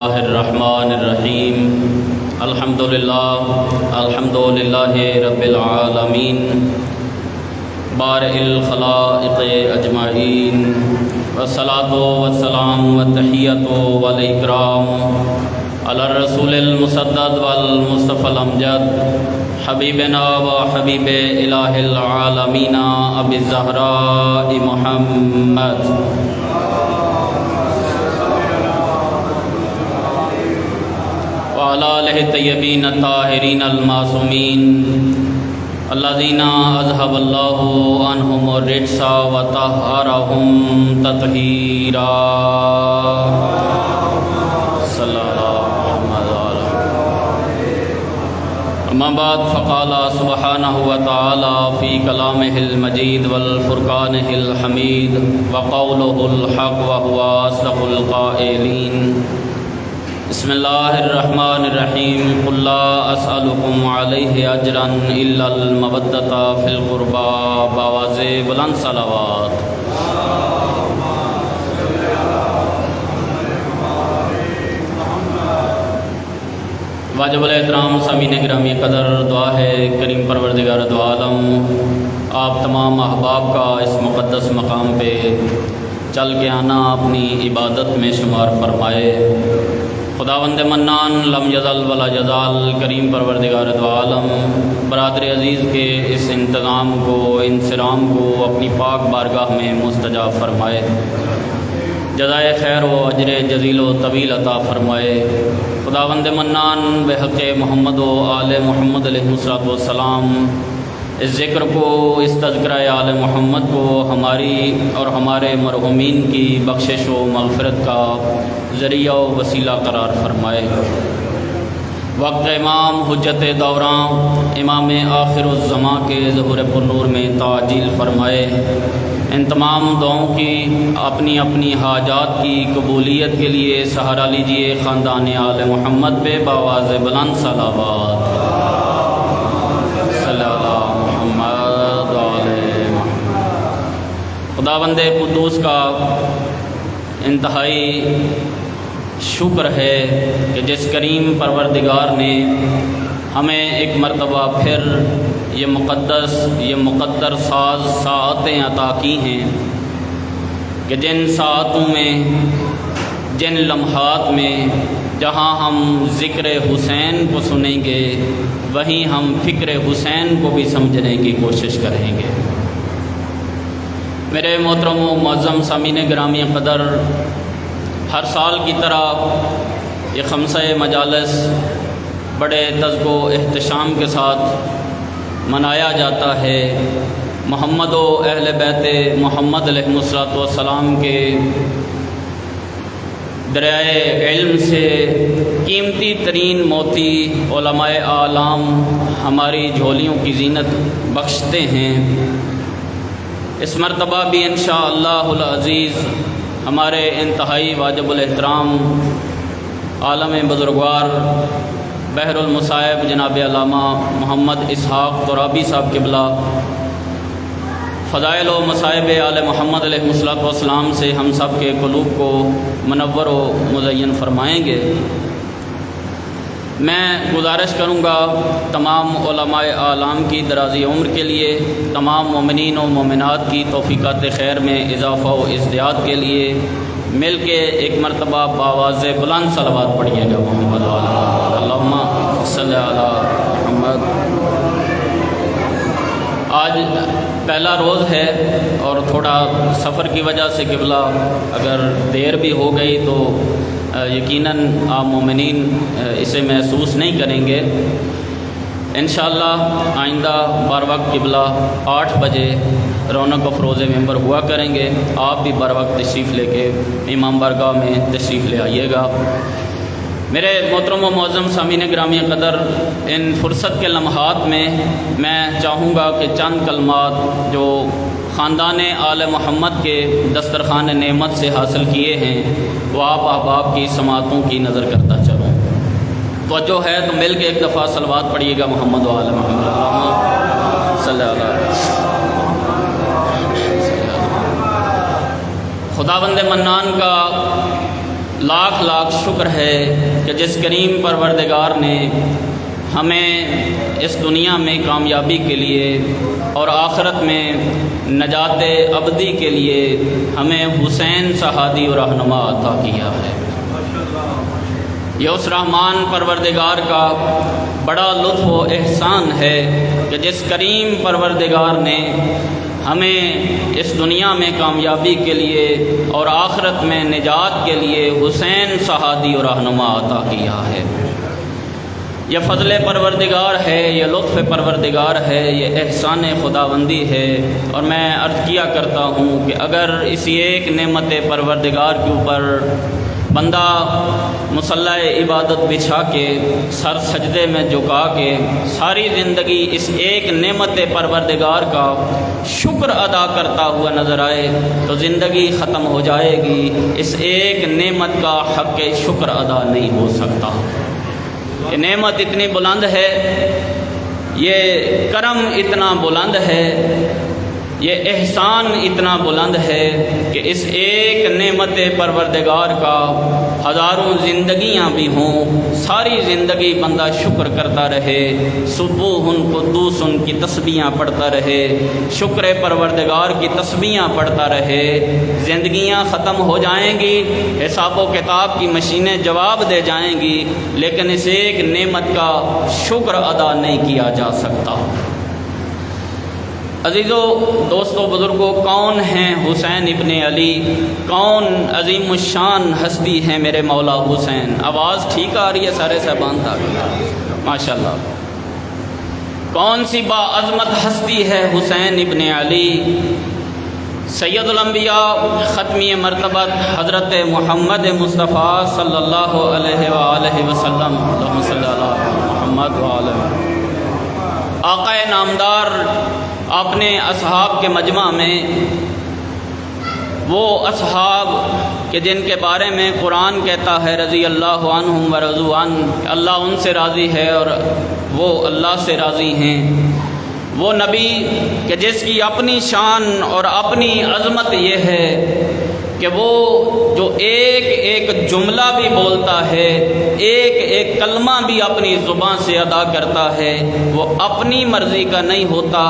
الرحمن الرحیم الحمدللہ رب العالمین بارئ الخلائق اجمعین والصلاة والسلام والتحیۃ والاکرام علی الرسول المسدد والمصطفى الامجد حبیبنا و حبیب الہ العالمین ابی الزہراء محمد وعلى آلہ الطیبین الطاہرین المعصومین الذین اذهب اللہ عنہم الرجس وطہرہم تطہیرا صلی اللہ علیہ وسلم. اما بعد فقال سبحانہ وتعالی فی کلامہ المجید والفرقانہ الحمید وقولہ الحق وهو اصدق القائلین. بسم اللہ الرحمن الرحیم. قل لا اسألکم علیہ اجرا الا المودۃ فی القربى بآواز بلند صلوات. واجب الاحترام سامعین گرامی قدر، دعا ہے کریم پروردگار دو عالم آپ تمام احباب کا اس مقدس مقام پہ چل کے آنا اپنی عبادت میں شمار فرمائے. خداوند منان لم یزل ولا یزال کریم پروردگار دو عالم برادر عزیز کے اس انتظام کو، انصرام کو اپنی پاک بارگاہ میں مستجاب فرمائے. جزائے خیر و اجر جزیل و طویل عطا فرمائے. خداوند منان بحق محمد و آل محمد علیہ السلام اس ذکر کو، اس تذکرہ آل محمد کو ہماری اور ہمارے مرحومین کی بخشش و مغفرت کا ذریعہ و وسیلہ قرار فرمائے. وقت امام حجت دوراں امام آخر الزماں کے ظہور پرنور میں تعجیل فرمائے. ان تمام دعاؤں کی اپنی اپنی حاجات کی قبولیت کے لیے سہارا لیجئے خاندان آل محمد پہ بآواز بلند صلوات. خداوند قدوس کا انتہائی شکر ہے کہ جس کریم پروردگار نے ہمیں ایک مرتبہ پھر یہ مقدر ساز ساعتیں عطا کی ہیں کہ جن ساعتوں میں، جن لمحات میں جہاں ہم ذکر حسین کو سنیں گے وہیں ہم فکر حسین کو بھی سمجھنے کی کوشش کریں گے. میرے محترم و معظم سامعین گرامی قدر، ہر سال کی طرح یہ خمسہ مجالس بڑے تذب و احتشام کے ساتھ منایا جاتا ہے. محمد و اہل بیت محمد علیہ السلام کے دریائے علم سے قیمتی ترین موتی علماء اعلام ہماری جھولیوں کی زینت بخشتے ہیں. اس مرتبہ بھی انشاءاللہ العزیز ہمارے انتہائی واجب الاحترام عالم بزرگوار بحر المصائب جناب علامہ محمد اسحاق ترابی صاحب قبلہ فضائل و مصائب آل محمد علیہ السلام سے ہم سب کے قلوب کو منور و مزین فرمائیں گے. میں گزارش کروں گا تمام علماء اعلام کی درازی عمر کے لیے، تمام مومنین و مومنات کی توفیقات خیر میں اضافہ و ازدیاد کے لیے مل کے ایک مرتبہ بآواز بلند صلوات پڑھیے گا. محمد اللہم صلی علی محمد. آج پہلا روز ہے اور تھوڑا سفر کی وجہ سے قبلہ اگر دیر بھی ہو گئی تو یقیناً آپ مومنین اسے محسوس نہیں کریں گے. انشاءاللہ آئندہ بر وقت قبلہ 8 بجے رونق افروز ممبر ہوا کریں گے. آپ بھی بر وقت تشریف لے کے امام بارگاہ میں تشریف لے آئیے گا. میرے محترم و معظم سامعین گرامی قدر، ان فرصت کے لمحات میں میں چاہوں گا کہ چند کلمات جو خاندان آل محمد کے دسترخوان نعمت سے حاصل کیے ہیں وہ آپ احباب کی سماعتوں کی نظر کرتا چلوں. توجہ ہے تو مل کے ایک دفعہ صلوات پڑھیے گا. محمد و آل محمد صلی اللہ علیہ وسلم. خداوند منان کا لاکھ لاکھ شکر ہے کہ جس کریم پروردگار نے ہمیں اس دنیا میں کامیابی کے لیے اور آخرت میں نجات ابدی کے لیے ہمیں حسین سا ہادی و رہنما عطا کیا ہے۔ یہ اس رحمان پروردگار کا بڑا لطف و احسان ہے کہ جس کریم پروردگار نے ہمیں اس دنیا میں کامیابی کے لیے اور آخرت میں نجات کے لیے حسین سا ہادی و رہنما عطا کیا ہے۔ یہ فضل پروردگار ہے، یہ لطف پروردگار ہے، یہ احسان خداوندی ہے۔ اور میں عرض کیا کرتا ہوں کہ اگر اسی ایک نعمت پروردگار کے اوپر بندہ مصلی عبادت بچھا کے سر سجدے میں جھکا کے ساری زندگی اس ایک نعمت پروردگار کا شکر ادا کرتا ہوا نظر آئے تو زندگی ختم ہو جائے گی، اس ایک نعمت کا حق شکر ادا نہیں ہو سکتا۔ یہ نعمت اتنی بلند ہے، یہ کرم اتنا بلند ہے، یہ احسان اتنا بلند ہے کہ اس ایک نعمت پروردگار کا ہزاروں زندگیاں بھی ہوں، ساری زندگی بندہ شکر کرتا رہے، سبوح قدوس کی تسبیحاں پڑھتا رہے، شکر پروردگار کی تسبیحاں پڑھتا رہے، زندگیاں ختم ہو جائیں گی، حساب و کتاب کی مشینیں جواب دے جائیں گی، لیکن اس ایک نعمت کا شکر ادا نہیں کیا جا سکتا۔ عزیزو، دوستو، بزرگوں، کون ہیں حسین ابن علی؟ کون عظیم الشان ہستی ہیں میرے مولا حسین؟ آواز ٹھیک آ رہی ہے سارے صاحبان تک؟ ماشاءاللہ۔ کون سی با عظمت ہستی ہے حسین ابن علی؟ سید الانبیاء ختمی مرتبت حضرت محمد مصطفیٰ صلی اللہ علیہ وآلہ وسلم، اللہم صلی اللہ محمد وآلہ، آقا نامدار اپنے اصحاب کے مجمع میں، وہ اصحاب کہ جن کے بارے میں قرآن کہتا ہے رضی اللہ عنہم ورضوا عنہ، اللہ ان سے راضی ہے اور وہ اللہ سے راضی ہیں، وہ نبی کہ جس کی اپنی شان اور اپنی عظمت یہ ہے کہ وہ جو ایک ایک جملہ بھی بولتا ہے، ایک ایک کلمہ بھی اپنی زبان سے ادا کرتا ہے، وہ اپنی مرضی کا نہیں ہوتا،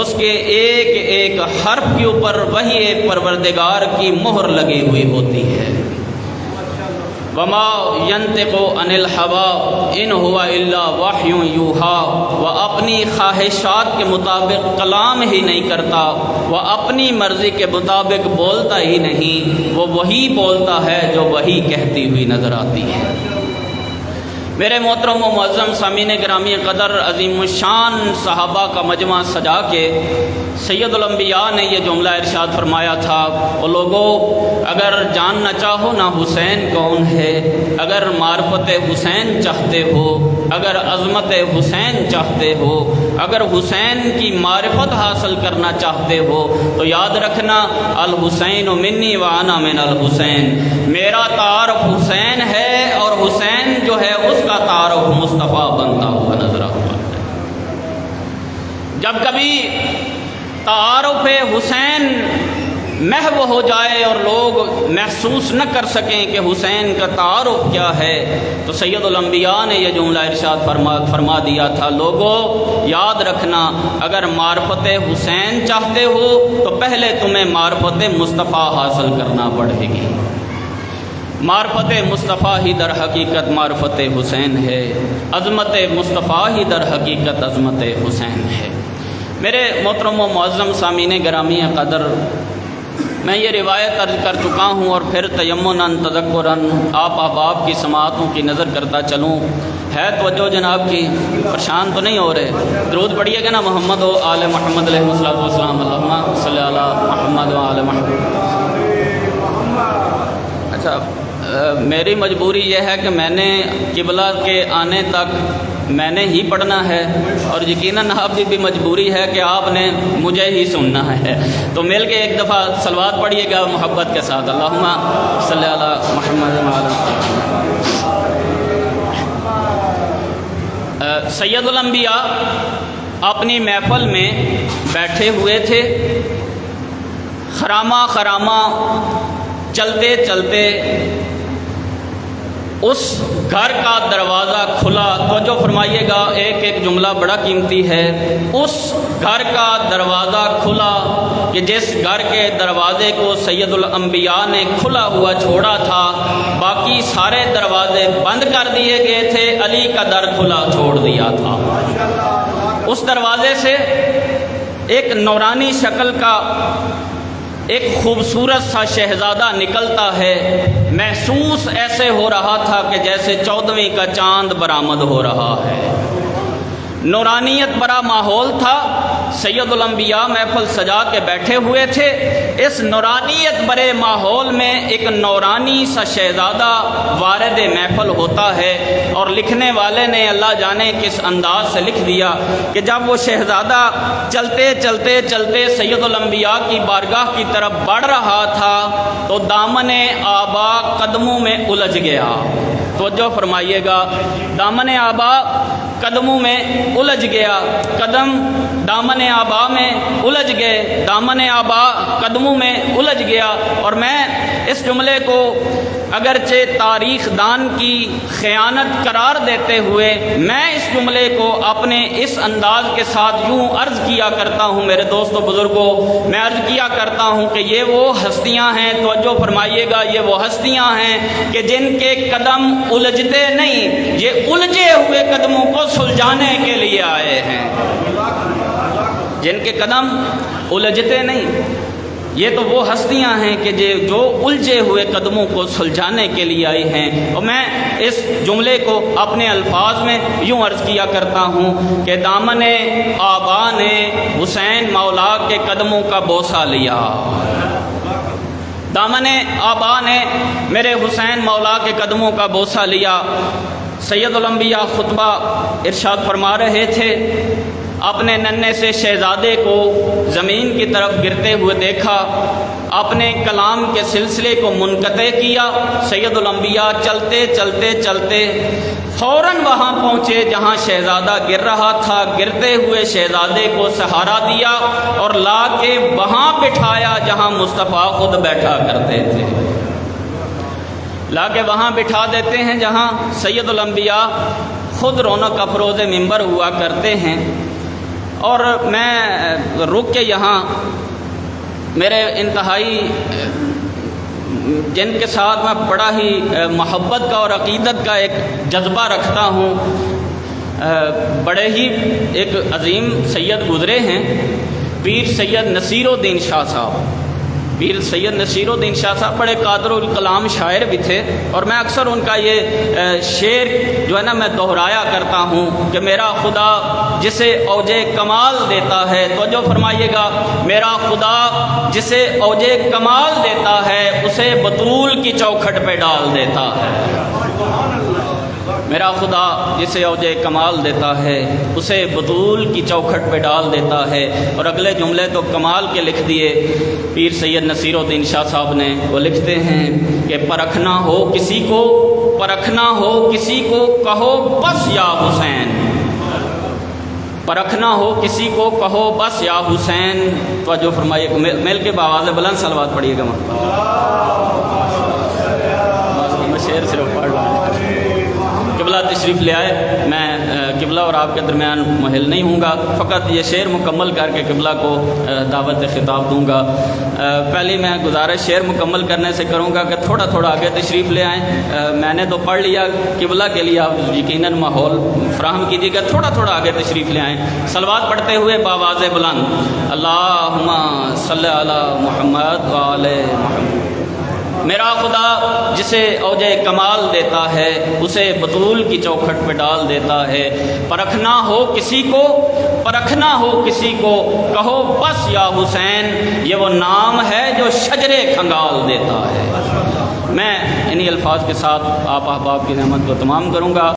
اس کے ایک ایک حرف کے اوپر وہی ایک پروردگار کی مہر لگی ہوئی ہوتی ہے۔ وما ينطق عن الهوى ان هو الا وحی یوحی، وہ اپنی خواہشات کے مطابق کلام ہی نہیں کرتا، وہ اپنی مرضی کے مطابق بولتا ہی نہیں، وہ وہی بولتا ہے جو وہی کہتی ہوئی نظر آتی ہے۔ میرے محترم و معظم سامعین گرامی قدر، عظیم الشان صحابہ کا مجمع سجا کے سید الانبیاء نے یہ جملہ ارشاد فرمایا تھا، وہ لوگوں اگر جاننا چاہو نا حسین کون ہے، اگر معرفت حسین چاہتے ہو، اگر عظمت حسین چاہتے ہو، اگر حسین کی معرفت حاصل کرنا چاہتے ہو تو یاد رکھنا الحسین منی وانا من الحسین، میرا تعارف حسین ہے اور حسین جو ہے اس کا تعارف مصطفیٰ بنتا ہوا نظر آتا ہے۔ جب کبھی تعارف حسین محو ہو جائے اور لوگ محسوس نہ کر سکیں کہ حسین کا تعارف کیا ہے تو سید الانبیاء نے یہ جملہ ارشاد فرما دیا تھا، لوگوں یاد رکھنا اگر معرفت حسین چاہتے ہو تو پہلے تمہیں معرفت مصطفیٰ حاصل کرنا پڑے گی۔ معرفت مصطفیٰ ہی در حقیقت معرفت حسین ہے، عظمت مصطفیٰ ہی در حقیقت عظمت حسین ہے۔ میرے محترم و معظم سامعین گرامی قدر، میں یہ روایت عرض کر چکا ہوں اور پھر تیمناً تذکراً آپ احباب کی سماعتوں کی نظر کرتا چلوں۔ ہے توجہ جناب کی؟ پریشان تو نہیں ہو رہے؟ درود پڑھیے گا نا محمد و آل محمد علیہ السلام، اللہم صلی علی محمد و آل محمد۔ اچھا، میری مجبوری یہ ہے کہ میں نے قبلہ کے آنے تک میں نے ہی پڑھنا ہے اور یقیناً آپ کی بھی مجبوری ہے کہ آپ نے مجھے ہی سننا ہے، تو مل کے ایک دفعہ صلوات پڑھیے گا محبت کے ساتھ، اللہم صلی علی محمد و آل محمد۔ سید الانبیاء اپنی محفل میں بیٹھے ہوئے تھے، خرامہ خرامہ چلتے چلتے اس گھر کا دروازہ کھلا. توجہ فرمائیے گا، ایک ایک جملہ بڑا قیمتی ہے. اس گھر کا دروازہ کھلا کہ جس گھر کے دروازے کو سید الانبیاء نے کھلا ہوا چھوڑا تھا، باقی سارے دروازے بند کر دیے گئے تھے، علی کا در کھلا چھوڑ دیا تھا. اس دروازے سے ایک نورانی شکل کا ایک خوبصورت سا شہزادہ نکلتا ہے. محسوس ایسے ہو رہا تھا کہ جیسے 14ویں کا چاند برآمد ہو رہا ہے. نورانیت برا ماحول تھا. سید الانبیاء محفل سجا کے بیٹھے ہوئے تھے. اس نورانیت برے ماحول میں ایک نورانی سا شہزادہ وارد محفل ہوتا ہے، اور لکھنے والے نے اللہ جانے کس انداز سے لکھ دیا کہ جب وہ شہزادہ چلتے چلتے چلتے سید الانبیاء کی بارگاہ کی طرف بڑھ رہا تھا تو دامن آبا قدموں میں الجھ گیا. توجہ فرمائیے گا، دامن آبا قدموں میں الجھ گیا. قدم دامن آبا میں الجھ گئے، دامن آبا قدموں میں الجھ گیا. اور میں اس جملے کو اگرچہ تاریخ دان کی خیانت قرار دیتے ہوئے میں اس جملے کو اپنے اس انداز کے ساتھ یوں عرض کیا کرتا ہوں. میرے دوستوں بزرگوں، میں عرض کیا کرتا ہوں کہ یہ وہ ہستیاں ہیں، توجہ فرمائیے گا، یہ وہ ہستیاں ہیں کہ جن کے قدم الجھتے نہیں، یہ الجھے ہوئے قدموں کو سلجھانے کے لیے آئے ہیں. جن کے قدم الجھتے نہیں، یہ تو وہ ہستیاں ہیں کہ جو الجھے ہوئے قدموں کو سلجھانے کے لیے آئی ہیں. اور میں اس جملے کو اپنے الفاظ میں یوں عرض کیا کرتا ہوں کہ دامن آبا نے حسین مولا کے قدموں کا بوسہ لیا. دامن آبا نے میرے حسین مولا کے قدموں کا بوسہ لیا. سید الانبیاء خطبہ ارشاد فرما رہے تھے. اپنے ننھے سے شہزادے کو زمین کی طرف گرتے ہوئے دیکھا، اپنے کلام کے سلسلے کو منقطع کیا. سید الانبیاء چلتے چلتے چلتے فوراً وہاں پہنچے جہاں شہزادہ گر رہا تھا. گرتے ہوئے شہزادے کو سہارا دیا اور لا کے وہاں بٹھایا جہاں مصطفیٰ خود بیٹھا کرتے تھے. لا کے وہاں بٹھا دیتے ہیں جہاں سید الانبیاء خود رونق افروز ممبر ہوا کرتے ہیں. اور میں رک کے یہاں میرے انتہائی جن کے ساتھ میں بڑا ہی محبت کا اور عقیدت کا ایک جذبہ رکھتا ہوں، بڑے ہی ایک عظیم سید گزرے ہیں، پیر سید نصیر الدین شاہ صاحب. پیر سید نصیر الدین شاہ صاحب بڑے قادر الکلام شاعر بھی تھے. اور میں اکثر ان کا یہ شعر جو ہے نا میں دہرایا کرتا ہوں کہ میرا خدا جسے اوج کمال دیتا ہے، توجہ فرمائیے گا، میرا خدا جسے اوج کمال دیتا ہے اسے بطول کی چوکھٹ پہ ڈال دیتا ہے. میرا خدا جسے اوج کمال دیتا ہے اسے بطول کی چوکھٹ پہ ڈال دیتا ہے. اور اگلے جملے تو کمال کے لکھ دیے پیر سید نصیر الدین شاہ صاحب نے. وہ لکھتے ہیں کہ پرکھنا ہو کسی کو، پرکھنا ہو کسی کو، کہو بس یا حسین. پرکھنا ہو کسی کو، کہو بس یا حسین. توجہ فرمائیے، مل کے بآواز بلند صلوات پڑھیے گا. میں شعر صرف پڑھ رہا ہوں. قبلہ تشریف لے آئے. میں قبلہ اور آپ کے درمیان محل نہیں ہوں گا، فقط یہ شعر مکمل کر کے قبلہ کو دعوت خطاب دوں گا. پہلی میں گزارش شعر مکمل کرنے سے کروں گا کہ تھوڑا تھوڑا آگے تشریف لے آئیں. میں نے تو پڑھ لیا، قبلہ کے لیے آپ یقیناً ماحول فراہم کیجیے گا. تھوڑا تھوڑا آگے تشریف لے آئیں صلوات پڑھتے ہوئے بآواز بلند. اللہم صلی علی محمد وآل محمد. میرا خدا جسے اوج کمال دیتا ہے اسے بطول کی چوکھٹ پہ ڈال دیتا ہے. پرکھنا ہو کسی کو، پرکھنا ہو کسی کو، کہو بس یا حسین. یہ وہ نام ہے جو شجرے کھنگال دیتا ہے. میں انہی الفاظ کے ساتھ آپ احباب کی نعمت کو تمام کروں گا.